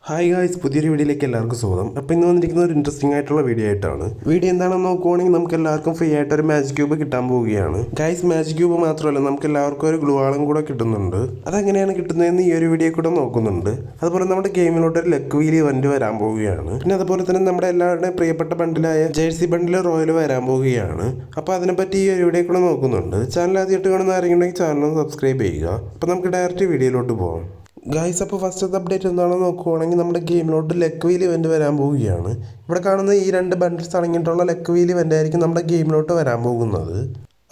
Hi guys, പുതിയൊരു വീഡിയോയിലേക്ക് എല്ലാവർക്കും സ്വാഗതം. അപ്പോൾ ഇന്ന് വന്നിരിക്കുന്ന ഒരു ഇൻട്രസ്റ്റിംഗ് ആയിട്ടുള്ള വീഡിയോ ആയിട്ടാണ്. വീഡിയോ എന്താണെന്ന് നോക്കുവാണെങ്കിൽ നമുക്ക് എല്ലാവർക്കും ഫ്രീ ആയിട്ട് ഒരു മാജിക് ക്യൂബ് കിട്ടാൻ പോവുകയാണ്. ഗായ്സ്, മാജിക് ക്യൂബ് മാത്രമല്ല നമുക്ക് എല്ലാവർക്കും ഒരു ഗ്ലൂ വാളും കൂടെ കിട്ടുന്നുണ്ട്. അതെങ്ങനെയാണ് കിട്ടുന്നതെന്ന് ഈ ഒരു വീഡിയോ കൂടെ നോക്കുന്നുണ്ട്. അതുപോലെ നമ്മുടെ ഗെയിമിലോട്ട് ഒരു ലക്ക് വീൽ ഇവന്റ് വരാൻ പോവുകയാണ്. പിന്നെ അതുപോലെ തന്നെ നമ്മുടെ എല്ലാവരുടെയും പ്രിയപ്പെട്ട ബണ്ടിലായ ജേഴ്സി ബണ്ടിൽ റോയൽ വരാൻ പോവുകയാണ്. അപ്പോൾ അതിനെപ്പറ്റി ഈ ഒരു വീഡിയോ കൂടെ നോക്കുന്നുണ്ട്. ചാനൽ ആദ്യമായിട്ട് കാണുന്ന ആരെങ്കിലും ചാനൽ സബ്സ്ക്രൈബ് ചെയ്യുക. അപ്പോൾ നമുക്ക് ഡയറക്റ്റ് വീഡിയോയിലോട്ട് പോകാം. ഗായ്സ്, അപ്പോൾ ഫസ്റ്റത്തെ അപ്ഡേറ്റ് എന്താണെന്ന് നോക്കുവാണെങ്കിൽ നമ്മുടെ ഗെയിമിലോട്ട് ലക്ക് വീൽ ഇവന്റ് വരാൻ പോവുകയാണ്. ഇവിടെ കാണുന്ന ഈ രണ്ട് ബണ്ടിൽസ് അടങ്ങിയിട്ടുള്ള ലക്ക് വീൽ ഇവന്റ് ആയിരിക്കും നമ്മുടെ ഗെയിമിലോട്ട് വരാൻ പോകുന്നത്.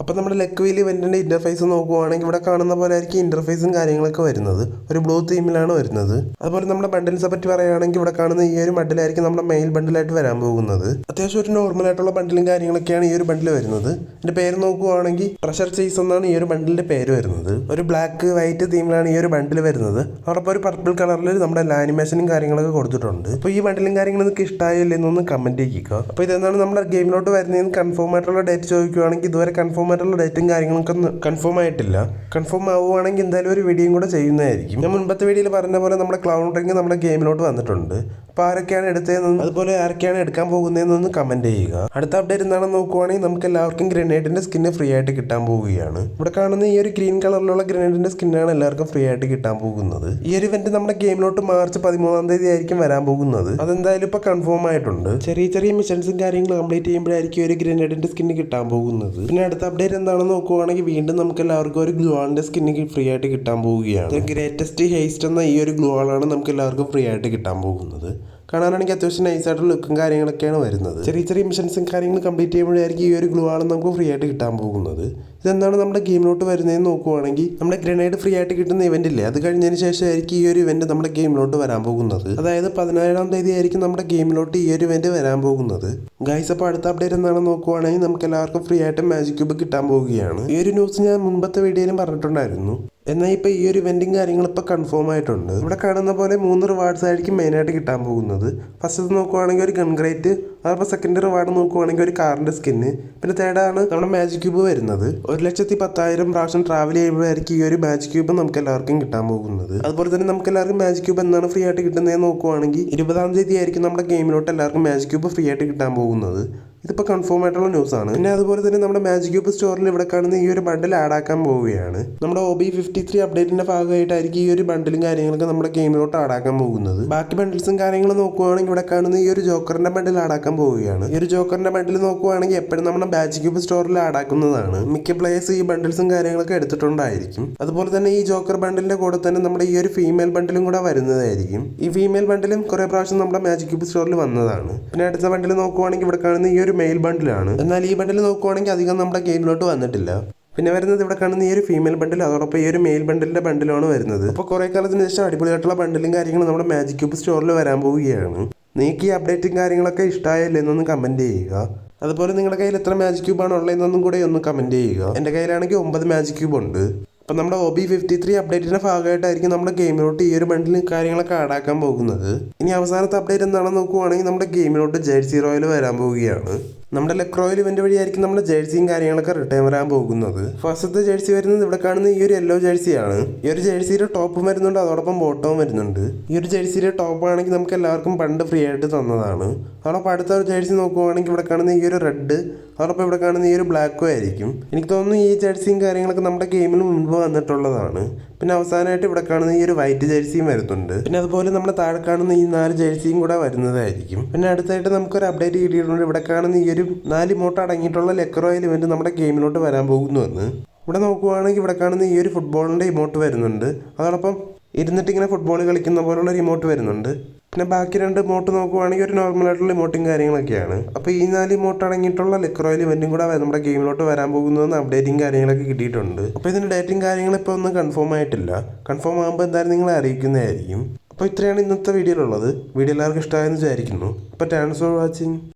അപ്പോൾ നമ്മുടെ ലക്ക് വീൽ ഇവന്റിൻ്റെ ഇൻ്റർഫേസ് നോക്കുവാണെങ്കിൽ ഇവിടെ കാണുന്ന പോലെ ആയിരിക്കും ഇൻ്റർഫേസും കാര്യങ്ങളൊക്കെ വരുന്നത്. ഒരു ബ്ലൂ തീമിലാണ് വരുന്നത്. അതുപോലെ നമ്മുടെ ബണ്ടിൽസെ പറ്റി പറയുകയാണെങ്കിൽ ഇവിടെ കാണുന്ന ഈ ഒരു ബണ്ടിലായിരിക്കും നമ്മുടെ മെയിൽ ബണ്ടിലായിട്ട് വരാൻ പോകുന്നത്. അത്യാവശ്യം ഒരു നോർമൽ ആയിട്ടുള്ള ബണ്ടിലും കാര്യങ്ങളൊക്കെയാണ് ഈ ഒരു ബണ്ടിൽ വരുന്നത്. എൻ്റെ പേര് നോക്കുവാണെങ്കിൽ ട്രഷർ ചേസ് എന്നാണ് ഈ ഒരു ബണ്ടിലിൻ്റെ പേര് വരുന്നത്. ഒരു ബ്ലാക്ക് വൈറ്റ് തീമിലാണ് ഈ ഒരു ബണ്ടിൽ വരുന്നത്. അതോടൊപ്പം ഒരു പർപ്പിൾ കളറിൽ നമ്മുടെ ആനിമേഷനും കാര്യങ്ങളൊക്കെ കൊടുത്തിട്ടുണ്ട്. അപ്പോൾ ഈ ബണ്ടിലും കാര്യങ്ങളും നിങ്ങൾക്ക് ഇഷ്ടമായില്ലേ എന്നൊന്ന് കമൻറ്റ് ചെയ്യുക. അപ്പോൾ ഇതെന്താണ് നമ്മുടെ ഗെയിമിലോട്ട് വരുന്നതെന്ന് കൺഫേം ആയിട്ടുള്ള ഡേറ്റ് ചോദിക്കുകയാണെങ്കിൽ ഇതുവരെ കൺഫേം ആയിട്ടുള്ള ഡേറ്റും കാര്യങ്ങളൊക്കെ കൺഫേം ആയിട്ടില്ല. കൺഫേം ആവുകയാണെങ്കിൽ എന്തായാലും ഒരു വീഡിയോയും കൂടെ ചെയ്യുന്നതായിരിക്കും. ഞാൻ മുൻപത്തെ വീഡിയോയിൽ പറഞ്ഞ പോലെ നമ്മുടെ ക്ലൗൺ റിംഗ് നമ്മുടെ ഗെയിമിലോട്ട് വന്നിട്ടുണ്ട്. അപ്പോൾ ആരൊക്കെയാണ് എടുത്തതെന്നും അതുപോലെ ആരൊക്കെയാണ് എടുക്കാൻ പോകുന്നതെന്നൊന്ന് കമൻറ്റ് ചെയ്യുക. അടുത്ത അപ്ഡേറ്റ് എന്താണെന്ന് നോക്കുവാണെങ്കിൽ നമുക്ക് എല്ലാവർക്കും ഗ്രനേഡിൻ്റെ സ്കിന്ന് ഫ്രീ ആയിട്ട് കിട്ടാൻ പോവുകയാണ്. ഇവിടെ കാണുന്ന ഈ ഒരു ഗ്രീൻ കളറിലുള്ള ഗ്രനേഡിൻ്റെ സ്കിന്നാണ് എല്ലാവർക്കും ഫ്രീ ആയിട്ട് കിട്ടാൻ പോകുന്നത്. ഈ ഒരു ഇവന്റ് നമ്മുടെ ഗെയിമിലോട്ട് മാർച്ച് 13 ആയിരിക്കും വരാൻ പോകുന്നത്. അതെന്തായാലും ഇപ്പോൾ കൺഫേം ആയിട്ടുണ്ട്. ചെറിയ ചെറിയ മിഷൻസും കാര്യങ്ങളും കംപ്ലീറ്റ് ചെയ്യുമ്പോഴായിരിക്കും ഒരു ഗ്രനേഡിൻ്റെ സ്കിന്ന് കിട്ടാൻ പോകുന്നത്. പിന്നെ അടുത്ത അപ്ഡേറ്റ് എന്താണെന്ന് നോക്കുവാണെങ്കിൽ വീണ്ടും നമുക്ക് എല്ലാവർക്കും ഒരു ഗ്ലൂ വാളിൻ്റെ സ്കിന്ന് ഫ്രീ ആയിട്ട് കിട്ടാൻ പോവുകയാണ്. ഗ്രേറ്റസ്റ്റ് ഹേസ്റ്റ് എന്ന ഈ ഒരു ഗ്ലൂ വാളാണ് നമുക്ക് എല്ലാവർക്കും ഫ്രീ ആയിട്ട് കിട്ടാൻ പോകുന്നത്. കാണാനാണെങ്കിൽ അത്യാവശ്യം നൈസായിട്ടുള്ള ലുക്കും കാര്യങ്ങളൊക്കെയാണ് വരുന്നത്. ചെറിയ ചെറിയ മിഷൻസും കാര്യങ്ങളും കംപ്ലീറ്റ് ചെയ്യുമ്പോഴായിരിക്കും ഈ ഒരു ഗ്ലൂ വാൾ നമുക്ക് ഫ്രീ ആയിട്ട് കിട്ടാൻ പോകുന്നത്. ഇതെന്താണ് നമ്മുടെ ഗെയിമിലോട്ട് വരുന്നതെന്ന് നോക്കുവാണെങ്കിൽ നമ്മുടെ ഗ്രനേഡ് ഫ്രീ ആയിട്ട് കിട്ടുന്ന ഇവന്റ് ഇല്ലേ, അത് കഴിഞ്ഞതിന് ശേഷമായിരിക്കും ഈ ഒരു ഇവന്റ് നമ്മുടെ ഗെയിമിലോട്ട് വരാൻ പോകുന്നത്. അതായത് 17-ാം തീയതി ആയിരിക്കും നമ്മുടെ ഗെയിമിലോട്ട് ഈ ഒരു ഇവന്റ് വരാൻ പോകുന്നത്. ഗൈസ്, അപ്പോൾ അടുത്ത അപ്ഡേറ്റ് എന്താണെന്ന് നോക്കുവാണെങ്കിൽ നമുക്ക് എല്ലാവർക്കും ഫ്രീ ആയിട്ട് മാജിക് ക്യൂബ് കിട്ടാൻ പോവുകയാണ്. ഈ ഒരു ന്യൂസ് ഞാൻ മുമ്പത്തെ വീഡിയോയിലും പറഞ്ഞിട്ടുണ്ടായിരുന്നു. എന്നാൽ ഇപ്പോൾ ഈ ഒരു ഇവന്റും കാര്യങ്ങളും ഇപ്പോൾ കൺഫേം ആയിട്ടുണ്ട്. ഇവിടെ കാണുന്ന പോലെ 3 റിവാർഡ്സ് ആയിരിക്കും മെയിനായിട്ട് കിട്ടാൻ പോകുന്നത്. ഫസ്റ്റ് നോക്കുവാണെങ്കിൽ ഒരു ഗൺഗ്രേറ്റ്, അതപ്പോൾ സെക്കൻഡ് റിവാർഡ് നോക്കുവാണെങ്കിൽ ഒരു കാറിൻ്റെ സ്കിന്ന്, പിന്നെ തേർഡാണ് നമ്മുടെ മാജിക് ക്യൂബ് വരുന്നത്. 1,10,000 പ്രാവശ്യം ട്രാവൽ ചെയ്യുമ്പോഴായിരിക്കും ഈ ഒരു മാജിക് ക്യൂബ് നമുക്ക് എല്ലാവർക്കും കിട്ടാൻ പോകുന്നത്. അതുപോലെ തന്നെ നമുക്ക് എല്ലാവർക്കും മാജിക് ക്യൂബ് എന്നാണ് ഫ്രീ ആയിട്ട് കിട്ടുന്നതെന്ന് നോക്കുവാണെങ്കിൽ 20-ാം തീയതി ആയിരിക്കും നമ്മുടെ ഗെയിമിലോട്ട് എല്ലാവർക്കും മാജിക് ക്യൂബ് ഫ്രീ ആയിട്ട് കിട്ടാൻ പോകുന്നത്. ഇതിപ്പോൾ കൺഫേം ആയിട്ടുള്ള ന്യൂസാണ്. പിന്നെ അതുപോലെ തന്നെ നമ്മുടെ മാജിക് ക്യൂബ് സ്റ്റോറിൽ ഇവിടെ കാണുന്ന ഈ ഒരു ബണ്ടിൽ ആഡ് ആക്കാൻ പോവുകയാണ്. നമ്മുടെ OB53 അപ്ഡേറ്റിന്റെ ഭാഗമായിട്ടായിരിക്കും ഈ ഒരു ബണ്ടിലും കാര്യങ്ങളൊക്കെ നമ്മുടെ ഗെയിമിലോട്ട് ആഡ് ആക്കാൻ പോകുന്നത്. ബാക്കി ബണ്ടിൽസും കാര്യങ്ങളും നോക്കുവാണെങ്കിൽ ഇവിടെ കാണുന്ന ഈ ഒരു ജോക്കറിന്റെ ബണ്ടിൽ ആഡ് ആക്കാൻ പോവുകയാണ്. ഈ ഒരു ജോക്കറിന്റെ ബണ്ടിൽ നോക്കുവാണെങ്കിൽ എപ്പോഴും നമ്മുടെ മാജിക് ക്യൂബ് സ്റ്റോറിൽ ആഡ് ആക്കുന്നതാണ്. മിക്ക പ്ലേയേഴ്സ് ഈ ബണ്ടിൽസും കാര്യങ്ങളൊക്കെ എടുത്തിട്ടുണ്ടായിരിക്കും. അതുപോലെ തന്നെ ഈ ജോക്കർ ബണ്ടിലിന്റെ കൂടെ തന്നെ നമ്മുടെ ഈ ഒരു ഫീമെയിൽ ബണ്ടിലും കൂടെ വരുന്നതായിരിക്കും. ഈ ഫീമെയിൽ ബണ്ടിലും കുറെ പ്രാവശ്യം നമ്മുടെ മാജിക് ക്യൂബ് സ്റ്റോറിൽ വന്നതാണ്. പിന്നെ അടുത്ത ബണ്ടിൽ നോക്കുവാണെങ്കിൽ ഇവിടെ കാണുന്ന ഈ ഒരു മെയിൽ ബണ്ടിലാണ്. എന്നാൽ ഈ ബണ്ടിൽ നോക്കുവാണെങ്കിൽ അധികം നമ്മുടെ ഗെയിമിലോട്ട് വന്നിട്ടില്ല. പിന്നെ വരുന്നത് ഇവിടെ കാണുന്ന ഈ ഒരു ഫീമെയിൽ ബണ്ടിൽ, അതോടൊപ്പം ഈ ഒരു മെയിൽ ബണ്ടിലിന്റെ ബണ്ടിലാണ് വരുന്നത്. അപ്പോൾ കുറെ കാലത്തിന് ശേഷം അടിപൊളിയായിട്ടുള്ള ബണ്ടിലും കാര്യങ്ങളും നമ്മുടെ മാജിക് ക്യൂബ് സ്റ്റോറിൽ വരാൻ പോവുകയാണ്. നിങ്ങൾക്ക് ഈ അപ്ഡേറ്റും കാര്യങ്ങളൊക്കെ ഇഷ്ടമായില്ലേ എന്നൊന്ന് കമന്റ് ചെയ്യുക. അതുപോലെ നിങ്ങളുടെ കയ്യിൽ എത്ര മാജിക് ക്യൂബാണ് ഉള്ളതെന്നൊന്നും കൂടെ ഒന്ന് കമന്റ് ചെയ്യുക. എൻ്റെ കയ്യിലാണെങ്കിൽ 9 മാജിക് ക്യൂബ് ഉണ്ട്. അപ്പം നമ്മുടെ OB53 അപ്ഡേറ്റിന്റെ ഭാഗമായിട്ടായിരിക്കും നമ്മുടെ ഗെയിമിലോട്ട് ഈ ഒരു ബണ്ടിൽ കാര്യങ്ങളൊക്കെ ആഡ് ആക്കാൻ പോകുന്നത്. ഇനി അവസാനത്തെ അപ്ഡേറ്റ് എന്താണെന്ന് നോക്കുവാണെങ്കിൽ നമ്മുടെ ഗെയിമിലോട്ട് ജേഴ്സി റോയൽ വരാൻ പോവുകയാണ്. നമ്മുടെ ലക്ക് റോയൽ ഇവന്റ് വഴിയായിരിക്കും നമ്മുടെ ജേഴ്സിയും കാര്യങ്ങളൊക്കെ റിട്ടേൺ വരാൻ പോകുന്നത്. ഫസ്റ്റത്തെ ജേഴ്സി വരുന്നത് ഇവിടെ കാണുന്ന ഈ ഒരു യെല്ലോ ജേഴ്സിയാണ്. ഈ ഒരു ജേഴ്സിയുടെ ടോപ്പും വരുന്നുണ്ട്, അതോടൊപ്പം ബോട്ടവും വരുന്നുണ്ട്. ഈ ഒരു ജേഴ്സിയുടെ ടോപ്പ് ആണെങ്കിൽ നമുക്ക് എല്ലാവർക്കും പണ്ട് ഫ്രീ ആയിട്ട് തന്നതാണ്. അതോടൊപ്പം അടുത്ത ഒരു ജേഴ്സി നോക്കുവാണെങ്കിൽ ഇവിടെ കാണുന്ന ഈ ഒരു റെഡ്, അതോടൊപ്പം ഇവിടെ കാണുന്ന ഈ ഒരു ബ്ലാക്കും ആയിരിക്കും. എനിക്ക് തോന്നുന്നു ഈ ജേഴ്സിയും കാര്യങ്ങളൊക്കെ നമ്മുടെ ഗെയിമിൽ മുൻപ് വന്നിട്ടുള്ളതാണ്. പിന്നെ അവസാനമായിട്ട് ഇവിടെ കാണുന്ന ഈ ഒരു വൈറ്റ് ജേഴ്സിയും വരുന്നുണ്ട്. പിന്നെ അതുപോലെ നമ്മുടെ താഴെ കാണുന്ന ഈ 4 ജേഴ്സിയും കൂടെ വരുന്നതായിരിക്കും. പിന്നെ അടുത്തായിട്ട് നമുക്കൊരു അപ്ഡേറ്റ് കിട്ടിയിട്ടുണ്ട്. ഇവിടെ കാണുന്ന ഈ ഒരു 4 ഇമോട്ട് അടങ്ങിയിട്ടുള്ള ലക്ക് റോയൽ ഇവന്റ് നമ്മുടെ ഗെയിമിലോട്ട് വരാൻ പോകുന്നുവെന്ന്. ഇവിടെ നോക്കുവാണെങ്കിൽ ഇവിടെ കാണുന്ന ഈ ഒരു ഫുട്ബോളിൻ്റെ ഇമോട്ട് വരുന്നുണ്ട്. അതോടൊപ്പം ഇരുന്നിട്ട് ഇങ്ങനെ ഫുട്ബോൾ കളിക്കുന്ന പോലുള്ള ഒരു ഇമോട്ട് വരുന്നുണ്ട്. പിന്നെ ബാക്കി 2 ഇമോട്ട് നോക്കുവാണെങ്കിൽ ഒരു നോർമലായിട്ടുള്ള ഇമോട്ടും കാര്യങ്ങളൊക്കെയാണ്. അപ്പോൾ ഈ 4 ഇമോട്ട് അടങ്ങിയിട്ടുള്ള ലക്ക് റോയൽ ഇവന്റും കൂടെ നമ്മുടെ ഗെയിമിലോട്ട് വരാൻ പോകുന്നതെന്ന് അപ്ഡേറ്റും കാര്യങ്ങളൊക്കെ കിട്ടിയിട്ടുണ്ട്. അപ്പോൾ ഇതിൻ്റെ ഡേറ്റും കാര്യങ്ങളും ഇപ്പോൾ ഒന്നും കൺഫേം ആയിട്ടില്ല. കൺഫേം ആകുമ്പോൾ എന്തായാലും നിങ്ങളെ അറിയിക്കുന്നതായിരിക്കും. അപ്പോൾ ഇത്രയാണ് ഇന്നത്തെ വീഡിയോയിലുള്ളത്. വീഡിയോ എല്ലാവർക്കും ഇഷ്ടമായെന്ന് വിചാരിക്കുന്നു. അപ്പോൾ താങ്ക്സ് ഫോർ വാച്ചിങ്.